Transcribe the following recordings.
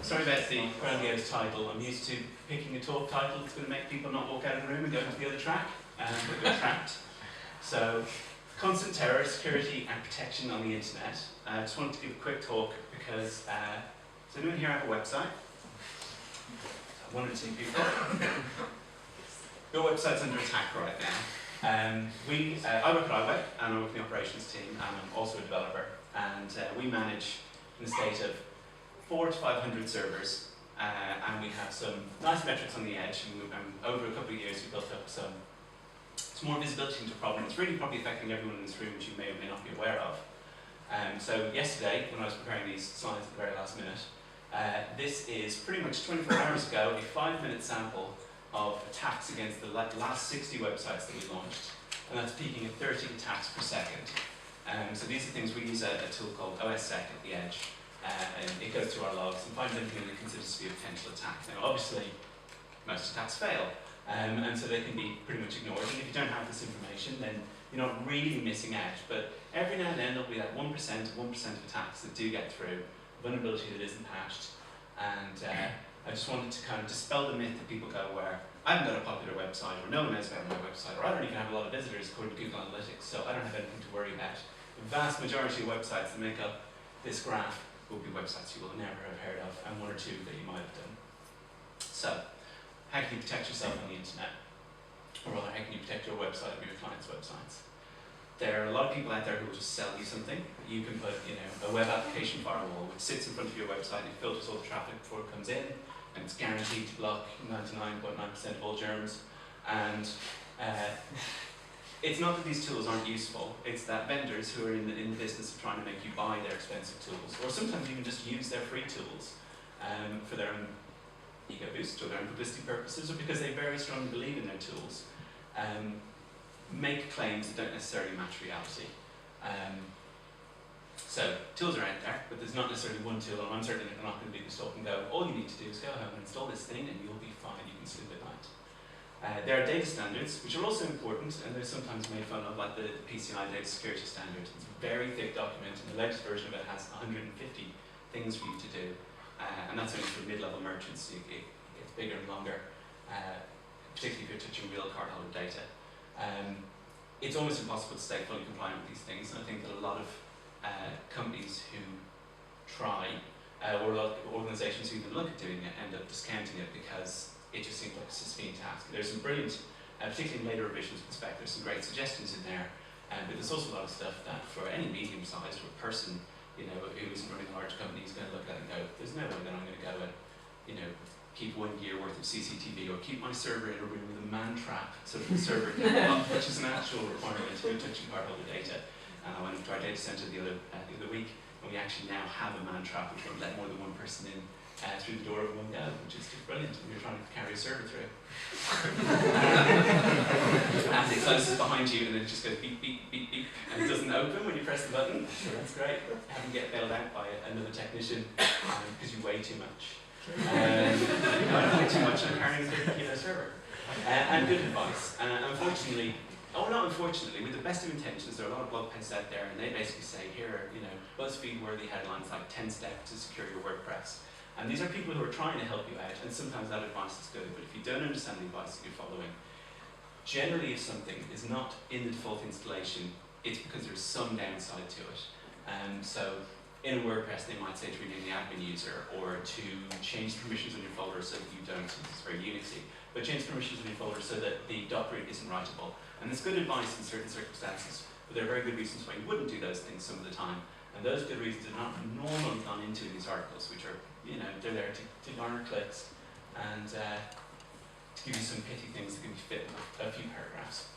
Sorry about the grandiose title. I'm used to picking a talk title that's going to make people not walk out of the room and go into the other track, but they're trapped. So, constant terror, security and protection on the internet. I just wanted to give a quick talk because, does anyone here have a website? One or two people. Your website's under attack right now. I work at iWeb and I work in the operations team and I'm also a developer. And we manage in the state of 400 to 500 servers and we have some nice metrics on the edge and over a couple of years we built up some more visibility into a problem that's really probably affecting everyone in this room which you may or may not be aware of. So yesterday when I was preparing these slides at the very last minute, this is pretty much 24 hours ago a 5-minute sample of attacks against the last 60 websites that we launched, and that's peaking at 30 attacks per second. So these are things, we use a tool called OSSec at the edge, and it goes through our logs and finds anything that it considers to be a potential attack. Now obviously, most attacks fail, and so they can be pretty much ignored, and if you don't have this information then you're not really missing out, but every now and then there'll be that 1% of attacks that do get through, vulnerability that isn't patched, and I just wanted to kind of dispel the myth that people go where I haven't got a popular website, or no one knows about my website, or I don't even have a lot of visitors according to Google Analytics, so I don't have anything to worry about. The vast majority of websites that make up this graph will be websites you will never have heard of, and one or two that you might have done. So, how can you protect yourself on the internet? Or rather, how can you protect your website or your clients' websites? There are a lot of people out there who will just sell you something. You can put, a web application firewall which sits in front of your website and it filters all the traffic before it comes in, and it's guaranteed to block 99.9% of all germs. And it's not that these tools aren't useful, it's that vendors who are in the business of trying to make you buy their expensive tools, or sometimes even just use their free tools for their own ego boost or their own publicity purposes, or because they very strongly believe in their tools, make claims that don't necessarily match reality. So, tools are out there, but there's not necessarily one tool, and I'm certainly not going to be the stop and go. All you need to do is go home and install this thing and you'll be fine, you can sleep at night. There are data standards, which are also important, and they're sometimes made fun of, like the PCI Data Security Standard. It's a very thick document, and the latest version of it has 150 things for you to do, and that's only for mid-level merchants, so it gets bigger and longer, particularly if you're touching real cardholder data. It's almost impossible to stay fully compliant with these things, and I think that a lot of companies who try, or a lot of organisations who even look at doing it, end up discounting it because it just seems like a Sisyphean task. There's some brilliant, particularly in later revisions of the spec, there's some great suggestions in there, but there's also a lot of stuff that for any medium-sized person, who isn't running a large company is going to look at it and go, there's no way that I'm going to go and, keep 1 year worth of CCTV or keep my server in a room with a man trap sort of server, which is an actual requirement to go touching cardholder data. And I went into our data centre the other week, and we actually now have a man trap which won't let more than one person in through the door of one go, which is just brilliant when you're trying to carry a server through. And it closes behind you and then it just goes beep, beep, beep, beep, and it doesn't open when you press the button. That's great. Having get bailed out by another technician because you weigh too much. I don't weigh too much, I'm carrying a 30 kilo server. And good advice. Unfortunately, not unfortunately, with the best of intentions, there are a lot of blog posts out there and they basically say, here are, BuzzFeed-worthy headlines like 10 steps to secure your WordPress. And these are people who are trying to help you out, and sometimes that advice is good, but if you don't understand the advice that you're following, generally if something is not in the default installation, it's because there's some downside to it. So in a WordPress, they might say to rename the admin user, or to change permissions on your folder so that you don't, it's very Unixy, but change permissions on your folder so that the .root isn't writable. And it's good advice in certain circumstances, but there are very good reasons why you wouldn't do those things some of the time. And those good reasons are not normally gone into in these articles, which are, they're there to garner clicks and to give you some pithy things that can be fit in a few paragraphs.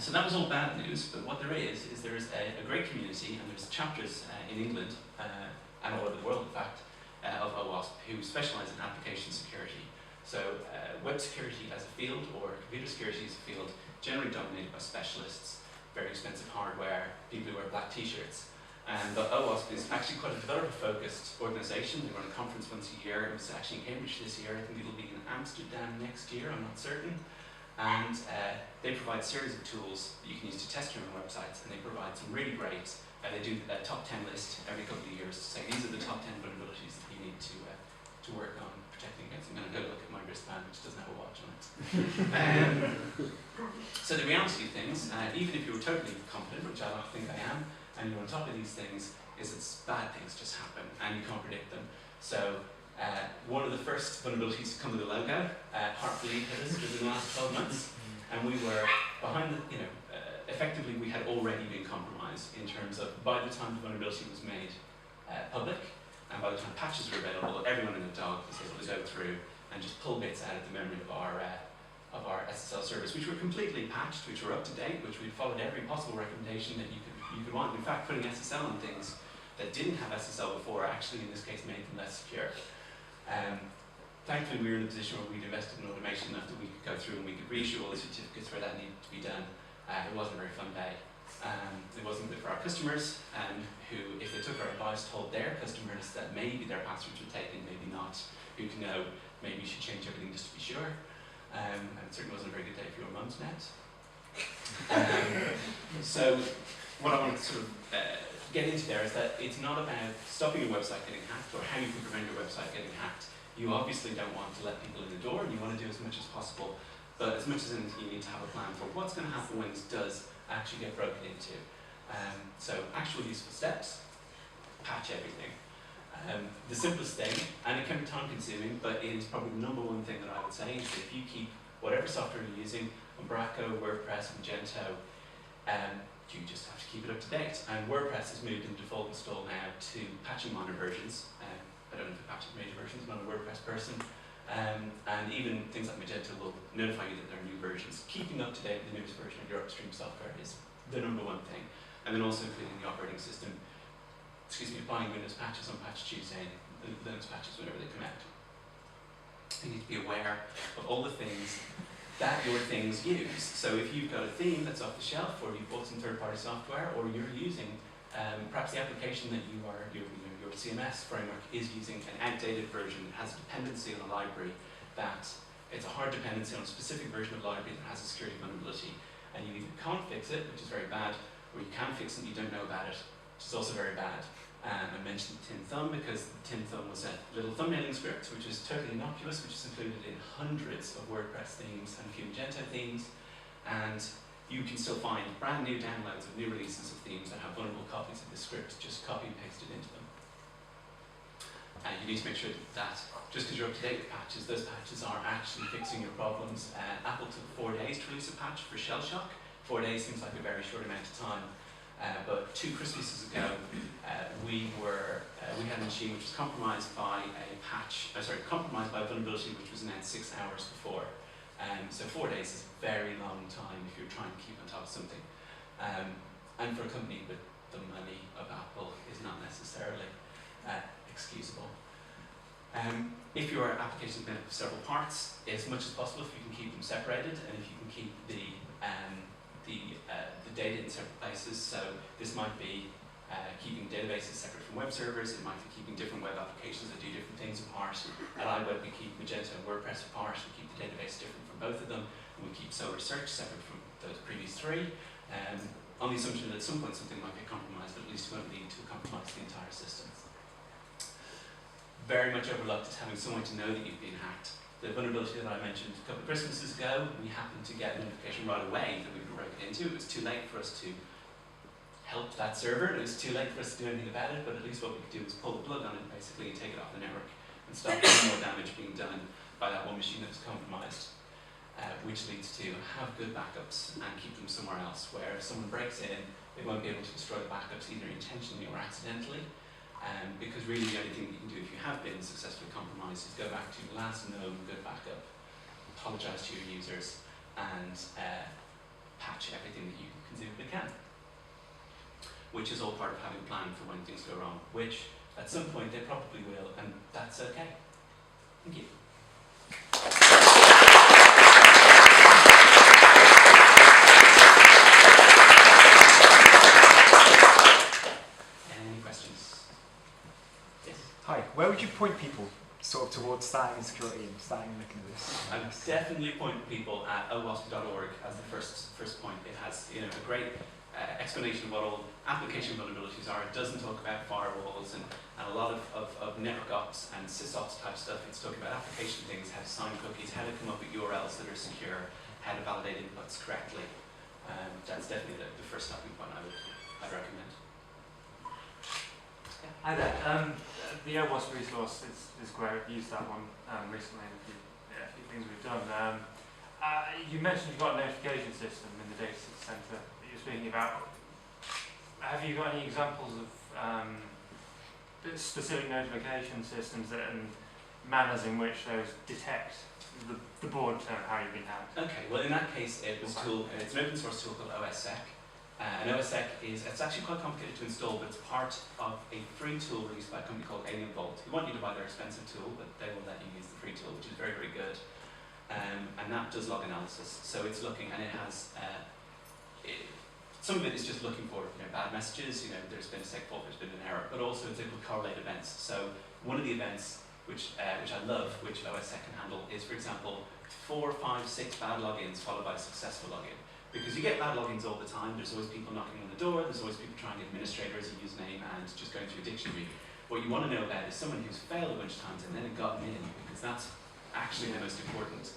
So that was all bad news, but what there is there's a great community, and there's chapters in England, and all over the world in fact, of OWASP who specialise in application security. So web security as a field, or computer security as a field, generally dominated by specialists, very expensive hardware, people who wear black t-shirts. And OWASP is actually quite a developer-focused organisation. They run a conference once a year. It was actually in Cambridge this year. I think it'll be in Amsterdam next year, I'm not certain. And they provide a series of tools that you can use to test your own websites, and they provide some really great, they do a top 10 list every couple of years to say these are the top 10 vulnerabilities that you need to work on protecting against. I'm going to go look at my wristband, which doesn't have a watch on it. So the reality of things, even if you were totally competent, which I like to think I am, and you're on top of these things, is that bad things just happen, and you can't predict them. So one of the first vulnerabilities to come with a logo, Heartbleed hit us within the last 12 months, and we were behind the, effectively we had already been compromised in terms of by the time the vulnerability was made public, and by the time patches were available, everyone in the dog was able to go through and just pull bits out of the memory of our SSL servers, which were completely patched, which were up to date, which we'd followed every possible recommendation that you could want. In fact, putting SSL on things that didn't have SSL before actually, in this case, made them less secure. Thankfully, we were in a position where we'd invested in automation enough that we could go through and we could reissue all the certificates where that needed to be done. It wasn't a very fun day. It wasn't good for our customers, who, if they took our advice, told their customers that maybe their passwords were taken, maybe not. Who can know? Maybe you should change everything just to be sure. And it certainly wasn't a very good day for your mum's net. So what I want to sort of get into there is that it's not about stopping your website getting hacked or how you can prevent your website getting hacked. You obviously don't want to let people in the door, and you want to do as much as possible. But as much as anything, you need to have a plan for what's going to happen when this does actually get broken into. So actual useful steps, patch everything. The simplest thing, and it can be time consuming, but it is probably the number one thing that I would say, is that if you keep whatever software you're using, Umbraco, WordPress, Magento, you just have to keep it up to date. And WordPress has moved in default install now to patching minor versions. I don't know if it patches major versions, I'm not a WordPress person. And even things like Magento will notify you that there are new versions. Keeping up to date with the newest version of your upstream software is the number one thing. And then also including the operating system, applying Windows patches on Patch Tuesday, and Linux patches whenever they come out. You need to be aware of all the things that your things use. So if you've got a theme that's off the shelf, or you've bought some third-party software, or you're using perhaps the application that your CMS framework is using an outdated version that has a dependency on a library that it's a hard dependency on a specific version of library that has a security vulnerability, and you either can't fix it, which is very bad, or you can fix it and you don't know about it, which is also very bad. I mentioned Tin Thumb because Tin Thumb was a little thumbnailing script which is totally innocuous, which is included in hundreds of WordPress themes and a few Magento themes, and you can still find brand new downloads of new releases of themes that have vulnerable copies of the script, just copy and paste it into them. You need to make sure that just because you're up to date with patches, those patches are actually fixing your problems. Apple took 4 days to release a patch for Shell Shock. 4 days seems like a very short amount of time, but 2 Christmases ago, we had a machine which was compromised by compromised by a vulnerability which was announced 6 hours before. So 4 days is a very long time if you're trying to keep on top of something. And for a company with the money of Apple is not necessarily excusable. If your application is made up of several parts, as much as possible, if you can keep them separated, and if you can keep the data in separate places. So this might be keeping databases separate from web servers. It might be keeping different web applications that do different things apart. At iWeb, we keep Magento and WordPress apart. We keep the database different from both of them, and we keep Solar Search separate from those previous 3. On the assumption that at some point something might get compromised, but at least it won't lead to compromise the entire system. Very much overlooked is having someone to know that you've been hacked. The vulnerability that I mentioned a couple of Christmases ago, we happened to get a notification right away that we were broken into. It was too late for us to help that server, and it was too late for us to do anything about it, but at least what we could do was pull the plug on it basically and take it off the network and stop any more damage being done by that one machine that was compromised, which leads to have good backups and keep them somewhere else, where if someone breaks in, they won't be able to destroy the backups either intentionally or accidentally. Because really the only thing you can do if you have been successfully compromised is go back to your last known good backup, apologise to your users, and patch everything that you conceivably can. Which is all part of having a plan for when things go wrong, which at some point they probably will, and that's okay. Thank you. Hi, where would you point people sort of towards starting security and starting looking at this? I would definitely point people at OWASP.org as the first point. It has a great explanation of what all application vulnerabilities are. It doesn't talk about firewalls and a lot of network ops and sysops type stuff. It's talking about application things, how to sign cookies, how to come up with URLs that are secure, how to validate inputs correctly. That's definitely the first stopping point I'd recommend. Hi there. The OWASP resource is great. I've used that one recently in a few things we've done. You mentioned you've got a notification system in the data center that you're speaking about. Have you got any examples of specific notification systems and manners in which those detect the board how you've been hacked? Okay, well in that case it was a tool, it's an open source tool called OSSEC. And OSSEC it's actually quite complicated to install, but it's part of a free tool released by a company called AlienVault. We want you to buy their expensive tool, but they will let you use the free tool, which is very, very good. And that does log analysis. So it's looking, and it has, some of it is just looking for bad messages, there's been a seg fault, there's been an error, but also it's able to correlate events. So one of the events which I love, which OSSEC can handle, is for example, 4, 5, 6 bad logins followed by a successful login. Because you get bad logins all the time, there's always people knocking on the door, there's always people trying administrator as a username and just going through a dictionary. What you want to know about is someone who's failed a bunch of times and then gotten in, because that's actually the most important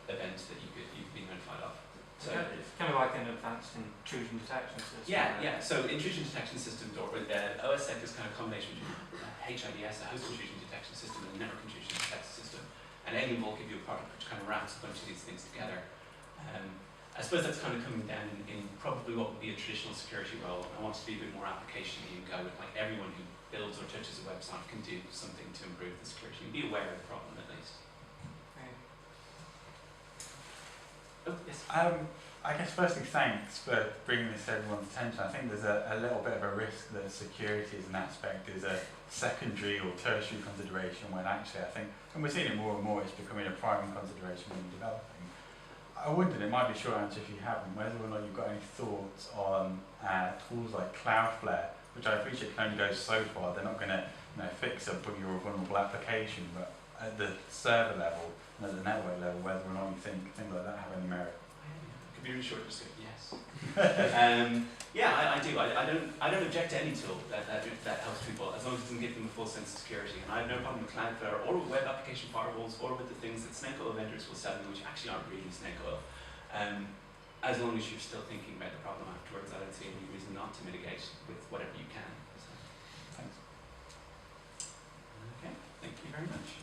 event that you've been notified of. So it's kind of like an advanced intrusion detection system. Yeah. So intrusion detection system, OSSEC is kind of a combination between HIDS, a host intrusion detection system, and a network intrusion detection system. And AlienVault give you a product which kind of wraps a bunch of these things together. I suppose that's kind of coming down in probably what would be a traditional security role. I want it to be a bit more application-y and go with like everyone who builds or touches a website can do something to improve the security and be aware of the problem at least. Okay. Oh, yes. I guess firstly thanks for bringing this to everyone's attention. I think there's a little bit of a risk that security as an aspect is a secondary or tertiary consideration when actually I think, and we're seeing it more and more, it's becoming a primary consideration when you're developing. I wondered, it might be a short answer if you haven't, whether or not you've got any thoughts on tools like Cloudflare, which I appreciate can only go so far. They're not going to fix up your vulnerable application, but at the server level and at the network level, whether or not you think things like that have any merit. Could be really short, just go yes. Yeah, I do. I don't object to any tool that helps people as long as it doesn't give them a full sense of security. And I have no problem with Cloudflare or with web application firewalls or with the things that snake oil vendors will sell you, which actually aren't really snake oil. As long as you're still thinking about the problem afterwards, I don't see any reason not to mitigate with whatever you can. So. Thanks. Okay, thank you very much.